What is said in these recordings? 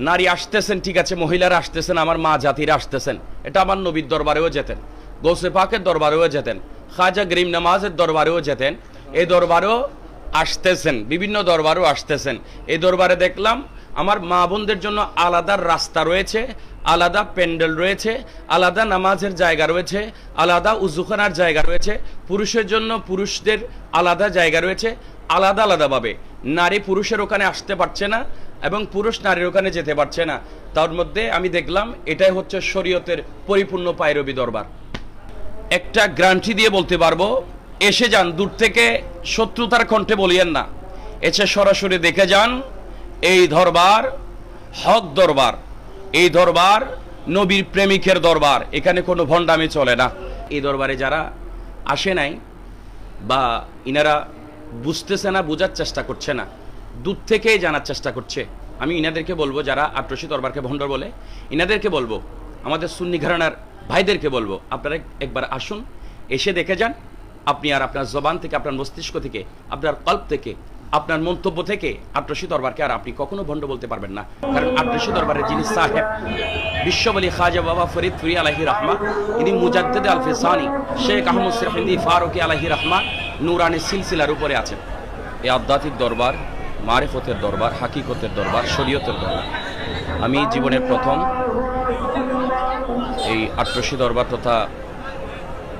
নারী আসতেছেন, ঠিক আছে, মহিলারা আসতেছেন, আমার মা জাতিরা আসতেছেন, এটা আমার নবীর দরবারেও যেতেন, গৌসে পাকের দরবারেও যেতেন, খাজা গরিম নামাজের দরবারেও যেতেন, এই দরবারেও আসতেছেন, বিভিন্ন দরবারেও আসতেছেন। এই দরবারে দেখলাম আমার মা বোনদের জন্য আলাদা রাস্তা রয়েছে, আলাদা প্যান্ডেল রয়েছে, আলাদা নামাজের জায়গা রয়েছে, আলাদা উজুখানার জায়গা রয়েছে, পুরুষের জন্য পুরুষদের আলাদা জায়গা রয়েছে, আলাদা আলাদাভাবে। নারী পুরুষের ওখানে আসতে পারছে না এবং পুরুষ নারীর ওখানে যেতে পারছে না। তার মধ্যে আমি দেখলাম এটাই হচ্ছে শরীয়তের পরিপূর্ণ পায়রবি দরবার। একটা গ্যারান্টি দিয়ে বলতে পারবো, এসে যান, দূর থেকে শত্রুতার কণ্ঠে বলিয়েন না, এসে সরাসরি দেখে যান। এই দরবার হক দরবার, এই দরবার নবীর প্রেমিকের দরবার, এখানে কোনো ভণ্ডামি চলে না। এই দরবারে যারা আসে নাই বা ইনারা বুঝতেছে না, বোঝার চেষ্টা করছে না, দূর থেকেই জানার চেষ্টা করছে, আমি ইনাদেরকে বলবো, যারা আটরশি দরবারকে ভণ্ডর বলে, ইনাদেরকে বলবো, আমাদের সুন্নি ঘরানার ভাইদেরকে বলবো, আপনারা একবার আসুন, এসে দেখে যান। আপনি আর আপনার জবান থেকে, আপনার মস্তিষ্ক থেকে, আপনার কল্প থেকে, আপনার মন্তব্য থেকে আটরশি দরবারকে আর আপনি কখনো ভণ্ড বলতে পারবেন না। কারণ আটরশি দরবারের যিনি সাহেব, বিশ্ববলী খাজা বাবা ফরিদ ফুরি আলাইহি রহমা, ইনি মুজাদ্দিদ আল ফিসানি শেখ আহমদ সিরহিন্দি ফারুকি আলাইহি রহমা নুরানি সিলসিলার উপরে আছেন। এই আধ্যাত্মিক দরবার, মারিফতের দরবার, হাকিকতের দরবার, শরীয়তের দরবার। আমি জীবনের প্রথম এই আটরশি দরবার তথা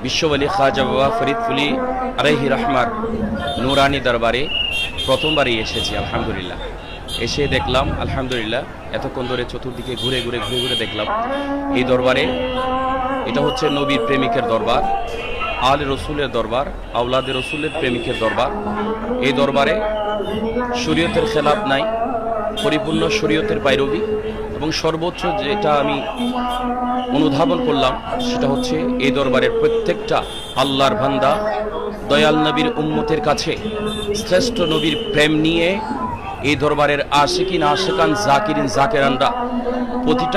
বিশ্ববলী খাজা বাবা ফরিদ ফুলি আলাইহি রহমার নুরানি দরবারে প্রথমবারই এসেছি। আলহামদুলিল্লাহ, এসে দেখলাম আলহামদুলিল্লাহ, এতক্ষণ ধরে চতুর্দিকে ঘুরে ঘুরে দেখলাম এই দরবারে, এটা হচ্ছে নবীর প্রেমিকের দরবার, আলে রসুলের দরবার, আওলাদে রসুলের প্রেমিকের দরবার। এই দরবারে শরীয়তের খেলাফ নাই, পরিপূর্ণ শরীয়তের পায়রবি, এবং সর্বোচ্চ যেটা আমি অনুধাবন করলাম সেটা হচ্ছে এই দরবারের প্রত্যেকটা আল্লাহর বান্দা, দয়াল নবীর উম্মতের কাছে শ্রেষ্ঠ নবীর প্রেম নিয়ে এই দরবারের আশিকিন আশিকান জাকিরিন জাকেরানরা প্রতিটা